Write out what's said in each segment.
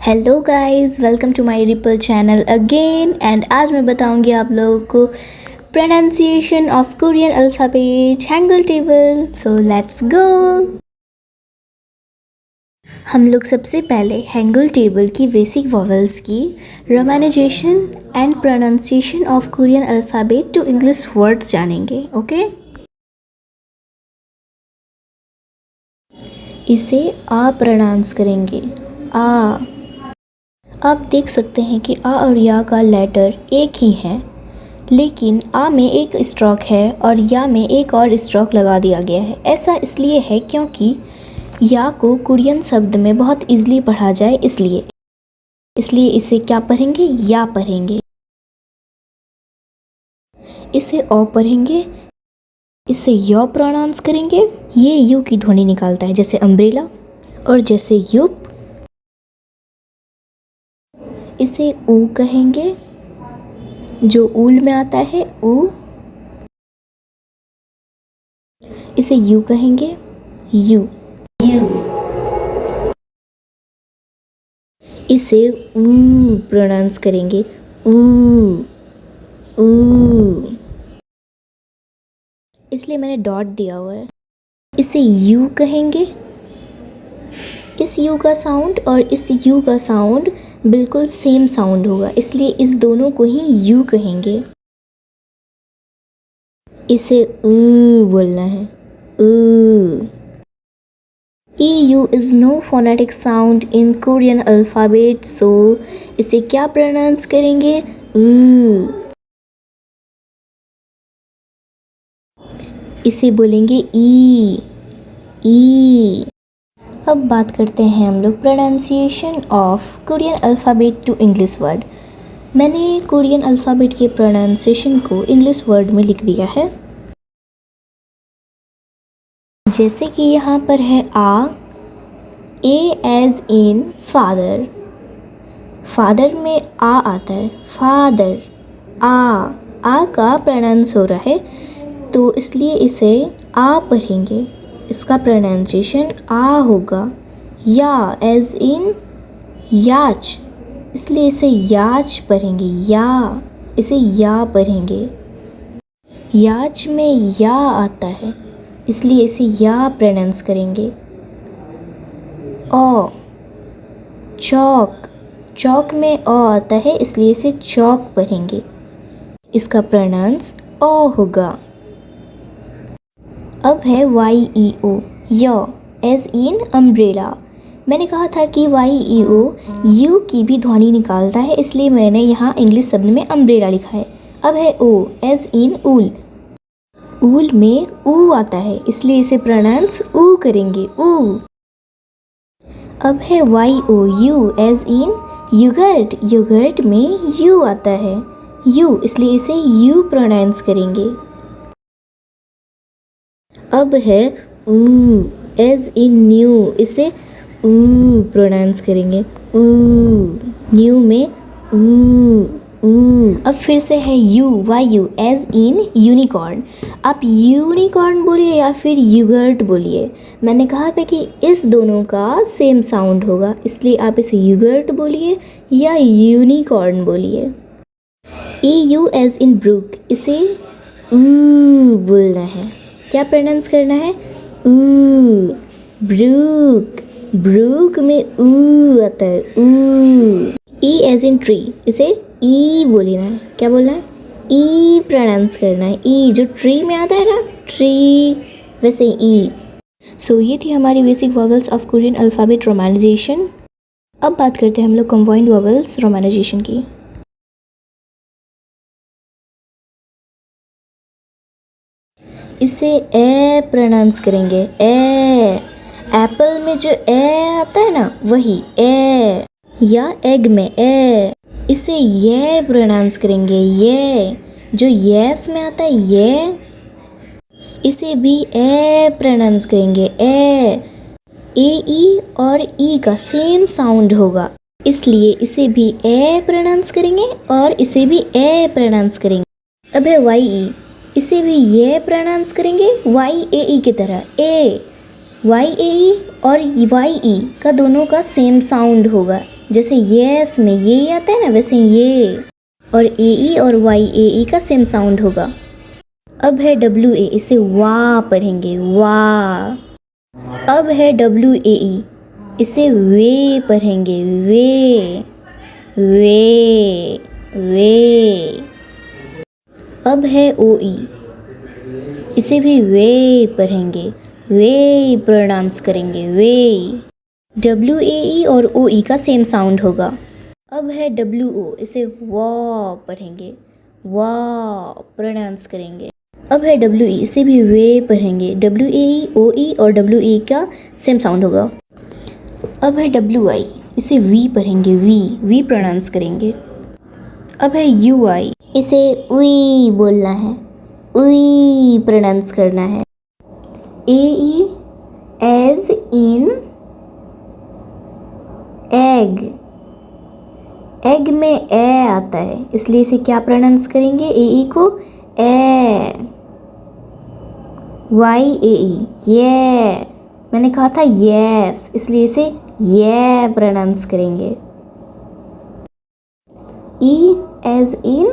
Hello guys, welcome to my ripple channel again. And आज मैं बताऊंगी आप लोगों को pronunciation of Korean alphabet Hangul table. So let's go. हम लोग सबसे पहले हैंगुल टेबल की बेसिक वॉवल्स की romanization and pronunciation of Korean alphabet to English words जानेंगे। ओके, इसे आ प्रोनाउंस करेंगे, आ। आप देख सकते हैं कि आ और या का लेटर एक ही है, लेकिन आ में एक स्ट्रोक है और या में एक और स्ट्रोक लगा दिया गया है। ऐसा इसलिए है क्योंकि या को कोरियन शब्द में बहुत इजीली पढ़ा जाए, इसलिए इसे क्या पढ़ेंगे? या पढ़ेंगे। इसे ओ पढ़ेंगे, इसे यो प्रोनाउंस करेंगे। ये यू की ध्वनि निकालता है, जैसे अम्ब्रेला और जैसे युप। इसे ऊ कहेंगे, जो ऊल में आता है, ऊ। इसे यू कहेंगे, यू। इसे ऊ प्रोनाउंस करेंगे, ऊ ऊ, इसलिए मैंने डॉट दिया हुआ है। इसे यू कहेंगे। इस यू का साउंड और इस यू का साउंड बिल्कुल सेम साउंड होगा, इसलिए इस दोनों को ही यू कहेंगे। इसे ऊ बोलना है, ऊ। EU is no phonetic sound in Korean alphabet, so इसे क्या प्रोनाउंस करेंगे? ऊ। इसे बोलेंगे ई, ई। अब बात करते हैं हम लोग pronunciation of Korean alphabet to English word. मैंने कोरियन अल्फ़ाबेट के प्रोनाउंसिएशन को इंग्लिश वर्ड में लिख दिया है, जैसे कि यहाँ पर है आ, A as in father. Father में आ आता है, फादर, आ का प्रोनाउंस हो रहा है, तो इसलिए इसे आ पढ़ेंगे। इसका प्रोनाउंसिएशन आ होगा। या एज इन याच, इसलिए इसे याच पढ़ेंगे, या। इसे या पढ़ेंगे। याच में या आता है, इसलिए इसे या प्रोनाउंस करेंगे। ओ, चौक, चौक में ओ आता है, इसलिए इसे चौक पढ़ेंगे। इसका प्रोनाउंस ओ होगा। अब है वाई ई ओ, यो एज इन अम्ब्रेला। मैंने कहा था कि वाई ई ओ यू की भी ध्वनि निकालता है, इसलिए मैंने यहाँ इंग्लिश शब्द में अम्ब्रेला लिखा है। अब है ओ एज इन ऊल। ऊल में ऊ आता है, इसलिए इसे प्रोनाउंस ऊ करेंगे, ऊ। अब है Y O U as in yogurt. Yogurt में यू आता है, यू, इसलिए इसे यू प्रोनाउंस करेंगे। अब है ऊ एज इन न्यू। इसे ऊ प्रोनाउंस करेंगे, ऊ। न्यू में ऊ, ऊ। अब फिर से है यू, Y U as in unicorn. आप यूनिकॉर्न बोलिए या फिर युगर्ट बोलिए। मैंने कहा था कि इस दोनों का सेम साउंड होगा, इसलिए आप इसे युगर्ट बोलिए या यूनिकॉर्न बोलिए। E U as in brook. इसे ऊ बोलना है। क्या प्रोनाउंस करना है? ऊ, ब्रूक। ब्रूक में ऊ आता है, ऊ। ई एज इन ट्री। इसे ई बोलना है। क्या बोलना है? ई प्रोनाउंस करना है। ई जो ट्री में आता है ना, ट्री, वैसे ई। सो ये थी हमारी basic vowels of Korean alphabet romanization. अब बात करते हैं हम लोग कंबाइंड वॉवल्स रोमानाइजेशन की। इसे ए प्रोनाउंस करेंगे, ए। एप्पल में जो ए आता है ना, वही ए। या एग में ए। इसे ये प्रोनाउंस करेंगे, ये। जो यस में आता है, ये। इसे भी ए प्रोनाउंस करेंगे, ए। ई और ई का सेम साउंड होगा, इसलिए इसे भी ए प्रोनाउंस करेंगे और इसे भी ए प्रोनाउंस करेंगे। अब है वाई ई। इसे भी ये प्रोनाउंस करेंगे, वाई ए ई की तरह, ए। YAE और YE का दोनों का सेम साउंड होगा। जैसे यस में ये आता है ना, वैसे ये और AE और YAE का सेम साउंड होगा। अब है WA, इसे वाह पढ़ेंगे, वाह। अब है WAE, इसे वे पढ़ेंगे, वे वे वे। अब है OE, इसे भी वे पढ़ेंगे, वे प्रोनाउंस करेंगे, वे। WAE और OE का सेम साउंड होगा। अब है WO, इसे वाह पढ़ेंगे, वाह प्रोनाउंस करेंगे। अब है WE, इसे भी वे पढ़ेंगे, WAE OE और WE का सेम साउंड होगा। अब है WI, इसे वी पढ़ेंगे, वी प्रोनाउंस करेंगे। अब है UI, इसे उई बोलना है, उई प्रोनाउंस करना है। AE as in egg, egg में ए आता है, इसलिए इसे क्या प्रोनाउंस करेंगे, AE को ए। YAE, ये, मैंने कहा था यस, इसलिए इसे ये प्रोनाउंस करेंगे। E एज इन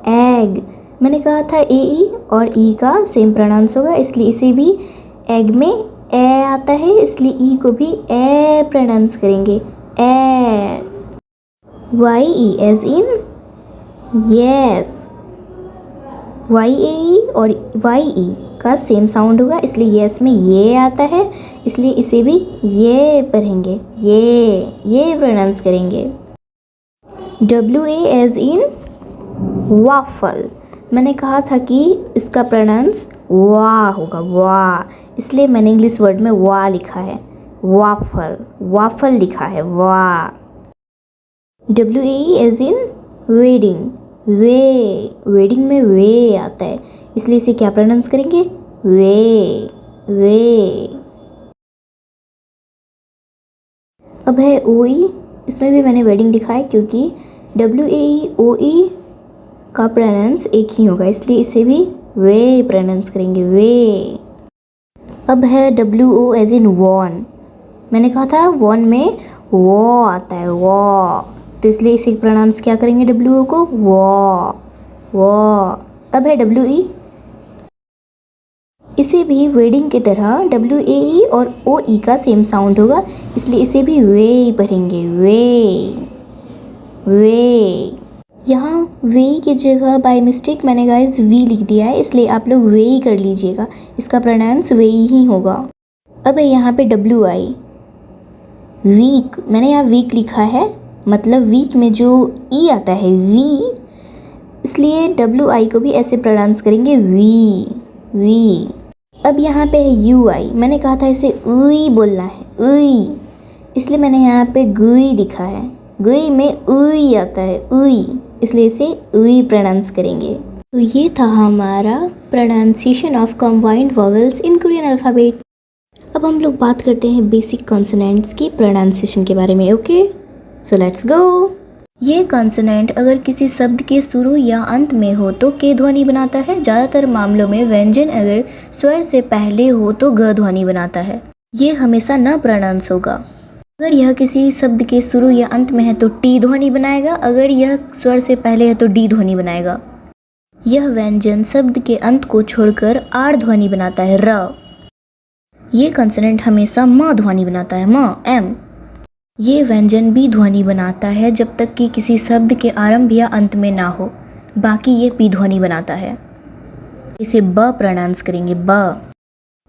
एग, मैंने कहा था AE और E का सेम प्रोनाउंस होगा, इसलिए इसे भी एग में ए आता है, इसलिए E को भी ए प्रोनाउंस करेंगे, ए। YE as in yes, YAE और YE का सेम साउंड होगा, इसलिए यस में ये आता है, इसलिए इसे भी ये पढ़ेंगे, ये प्रोनाउंस करेंगे। WA एज इन वाफल, मैंने कहा था कि इसका प्रोनाउंस वाह होगा, वाह, इसलिए मैंने इंग्लिश वर्ड में वाह लिखा है, वाफल, वाफल लिखा है, वाह। WAE as in wedding, wedding में वे आता है, इसलिए इसे क्या प्रोनाउंस करेंगे, वे। अब है OE, इसमें भी मैंने वेडिंग लिखा है क्योंकि WAE OE का प्रोनाउंस एक ही होगा, इसलिए इसे भी वे प्रोनाउंस करेंगे, वे। अब है WO एज इन वॉन, मैंने कहा था वॉन में वो आता है, वो, तो इसलिए इसे प्रोनाउंस क्या करेंगे, WO को वो। अब है WE, इसे भी वेडिंग की तरह WAE और OE का सेम साउंड होगा, इसलिए इसे भी वे पढ़ेंगे, वे। यहाँ वे की जगह बाय मिस्टेक मैंने गाइस वी लिख दिया है, इसलिए आप लोग वे ही कर लीजिएगा, इसका प्रोनाउंस वे ही होगा। अब है यहाँ पे WI, वीक, मैंने यहाँ वीक लिखा है, मतलब वीक में जो ई आता है वी, इसलिए WI को भी ऐसे प्रोनाउंस करेंगे, वी। अब यहाँ पे है UI, मैंने कहा था इसे उई बोलना है, उई, इसलिए मैंने यहाँ पे गुई लिखा है, गुई में उई आता है, उई, इसलिए इसे उई प्रोनाउंस करेंगे। तो ये था हमारा pronunciation of combined vowels in Korean alphabet. अब हम लोग बात करते हैं बेसिक कॉन्सोनेंट्स की प्रोनाउंसिएशन के बारे में, ओके, सो लेट्स गो। ये कॉन्सोनेंट अगर किसी शब्द के शुरू या अंत में हो तो के ध्वनि बनाता है। ज़्यादातर मामलों में व्यंजन अगर स्वर से पहले हो तो ग ध्वनि बनाता है। ये हमेशा न प्रोनाउंस होगा। अगर यह किसी शब्द के शुरू या अंत में है तो टी ध्वनि बनाएगा, अगर यह स्वर से पहले है तो डी ध्वनि बनाएगा। यह व्यंजन शब्द के अंत को छोड़कर आर ध्वनि बनाता है, र। ये कॉन्सोनेंट हमेशा म ध्वनि बनाता है, म, एम। ये व्यंजन बी ध्वनि बनाता है जब तक कि किसी शब्द के आरंभ या अंत में ना हो, बाकी ये पी ध्वनि बनाता है। इसे ब प्रोनाउंस करेंगे, ब।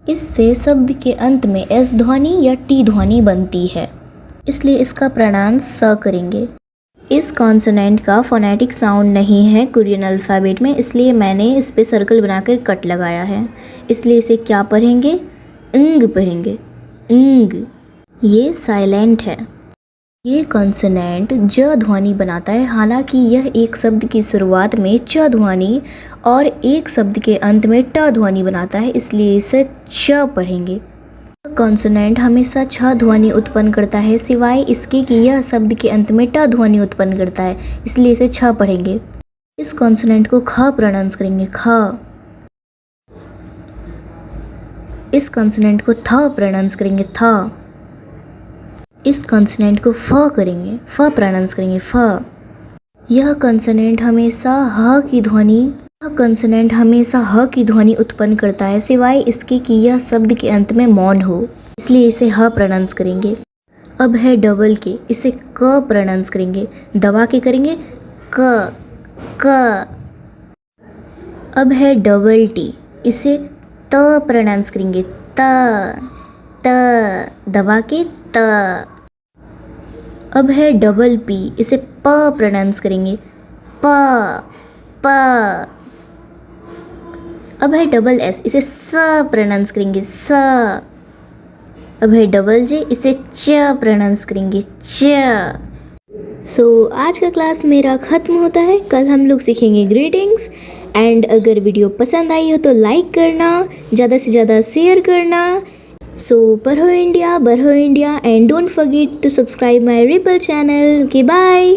इससे शब्द के अंत में एस ध्वनि या टी ध्वनि बनती है, इसलिए इसका प्रोनाउंस स करेंगे। इस कॉन्सोनेंट का फोनेटिक साउंड नहीं है कोरियन अल्फ़ाबेट में, इसलिए मैंने इस पे सर्कल बनाकर कट लगाया है। इसलिए इसे क्या पढ़ेंगे, इंग पढ़ेंगे, इंग। ये साइलेंट है। ये कॉन्सोनेंट ज ध्वनि बनाता है, हालांकि यह एक शब्द की शुरुआत में च ध्वनि और एक शब्द के अंत में ट ध्वनि बनाता है, इसलिए इसे च पढ़ेंगे। कॉन्सोनेंट हमेशा छ ध्वनि उत्पन्न करता है, सिवाय इसके कि यह शब्द के अंत में ट ध्वनि उत्पन्न करता है, इसलिए इसे छ पढ़ेंगे। इस कॉन्सोनेंट को ख प्रोनाउंस करेंगे, ख। इस कॉन्सोनेंट को थ प्रोनाउंस करेंगे थ। इस कॉन्सोनेंट को फ करेंगे, फ प्रोनाउंस करेंगे फ। यह कॉन्सोनेंट हमेशा ह की ध्वनि उत्पन्न करता है सिवाय इसके कि यह शब्द के अंत में मौन हो, इसलिए इसे ह प्रोनाउंस करेंगे। अब है डबल के, इसे क प्रोनाउंस करेंगे, दबा के करेंगे क। अब है डबल टी, इसे त प्रोनाउंस करेंगे त, दबा के त। अब है डबल पी, इसे प प्रोनाउंस करेंगे प। अब है डबल एस, इसे स प्रोनाउंस करेंगे स। अब है डबल जे, इसे च प्रोनाउंस करेंगे च। आज का क्लास मेरा ख़त्म होता है। कल हम लोग सीखेंगे ग्रीटिंग्स। एंड अगर वीडियो पसंद आई हो तो लाइक करना, ज़्यादा से ज़्यादा शेयर करना। पढ़ो इंडिया, बढ़ो India, and don't forget to subscribe my ripple channel. Okay bye.